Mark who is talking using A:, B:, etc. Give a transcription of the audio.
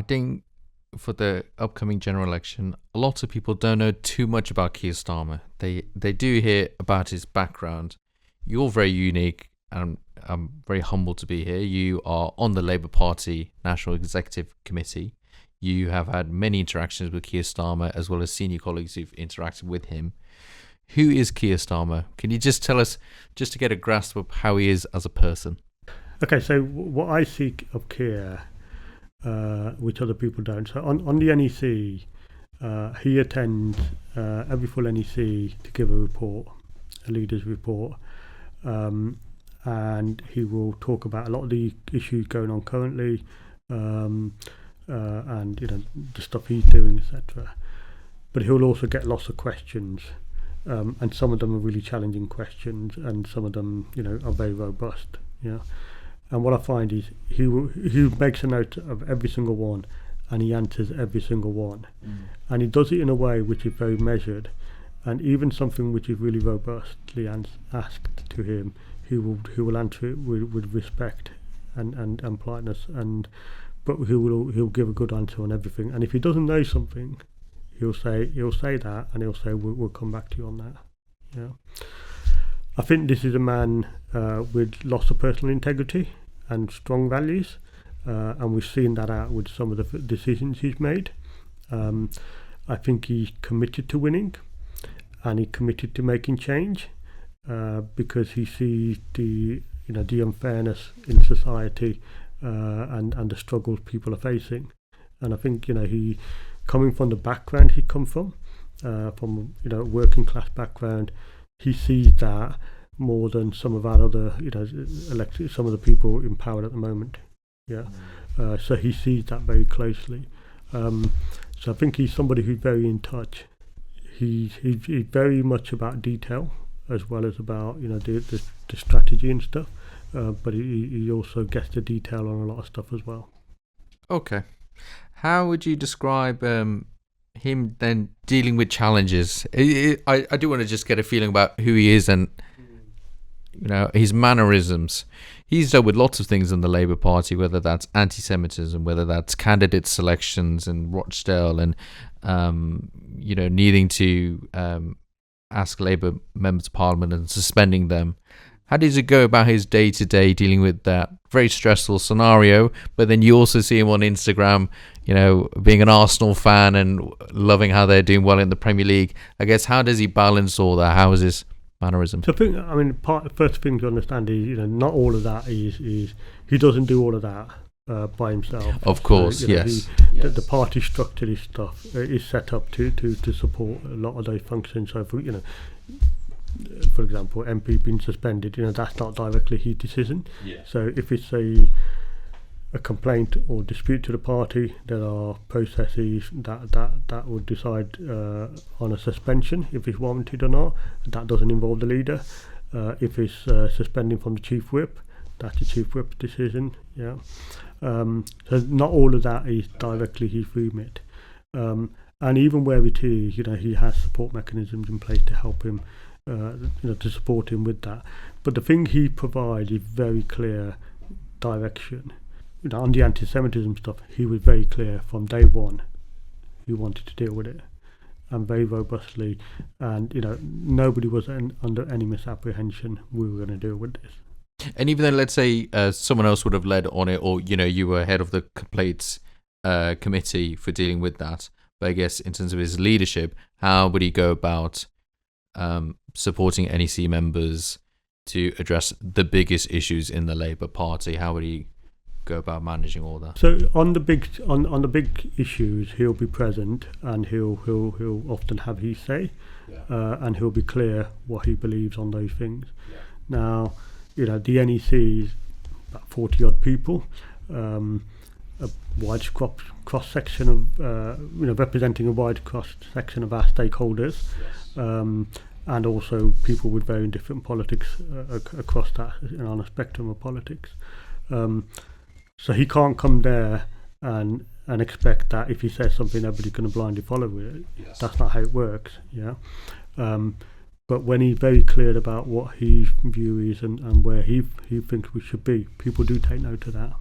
A: I think for the upcoming general election, a lot of people don't know too much about Kier Starmer. They do hear about his background. You're very unique, and I'm very humbled to be here. You are on the Labour Party National Executive Committee. You have had many interactions with Kier Starmer, as well as senior colleagues who've interacted with him. Who is Kier Starmer? Can you just tell us, just to get a grasp of how he is as a person?
B: Okay, so what I see of Kier, which other people don't. So on the NEC, he attends every full NEC to give a report, a leader's report, and he will talk about a lot of the issues going on currently, and the stuff he's doing, etc. But he'll also get lots of questions, and some of them are really challenging questions, and some of them, are very robust. And what I find is he makes a note of every single one, and he answers every single one, and he does it in a way which is very measured, and even something which is really robustly asked to him, he will answer it with respect and politeness, but he'll give a good answer on everything. And if he doesn't know something, he'll say that, and he'll say we'll come back to you on that. I think this is a man with lots of personal integrity and strong values, and we've seen that out with some of the decisions he's made. I think he's committed to winning, and he's committed to making change, because he sees the unfairness in society, and the struggles people are facing. And I think he, coming from the background he come from working class background, he sees that more than some of our other some of the people in power at the moment. So he sees that very closely. So I think he's somebody who's very in touch. He's very much about detail as well as about the strategy and stuff, but he also gets the detail on a lot of stuff as well.
A: Okay, how would you describe him then dealing with challenges? I do want to just get a feeling about who he is and his mannerisms. He's dealt with lots of things in the Labour Party, whether that's anti-Semitism, whether that's candidate selections in Rochdale, and needing to ask Labour members of Parliament and suspending them. How does he go about his day-to-day dealing with that very stressful scenario? But then you also see him on Instagram, being an Arsenal fan and loving how they're doing well in the Premier League. I guess, how does he balance all that? How is his mannerism?
B: So first thing to understand is, not all of that is he doesn't do all of that by himself.
A: Of course,
B: so,
A: yes.
B: The party structure, this stuff is set up to support a lot of those functions. So for example, MP being suspended, that's not directly his decision. So if it's a complaint or dispute to the party, there are processes that would decide on a suspension if it's warranted or not. That doesn't involve the leader. If it's suspending from the chief whip, that's the chief whip's decision. So not all of that is directly his remit. And even where it is, he has support mechanisms in place to help him, to support him with that. But the thing he provides is very clear direction. On the anti-Semitism stuff, he was very clear from day one. He wanted to deal with it, and very robustly. And nobody was under any misapprehension we were going to deal with this.
A: And even then, let's say someone else would have led on it, or you were head of the complaints committee for dealing with that. But I guess in terms of his leadership, how would he go about supporting NEC members to address the biggest issues in the Labour Party? How would he go about managing all that?
B: So on the big issues, he'll be present, and he'll often have his say, and he'll be clear what he believes on those things. Now, the NEC is about 40 odd people, a wide cross section of representing a wide cross section of our stakeholders, and also people with very different politics across that, on a spectrum of politics. So he can't come there and expect that if he says something, everybody's going to blindly follow it. That's not how it works. But when he's very clear about what his view is and where he thinks we should be, people do take note of that.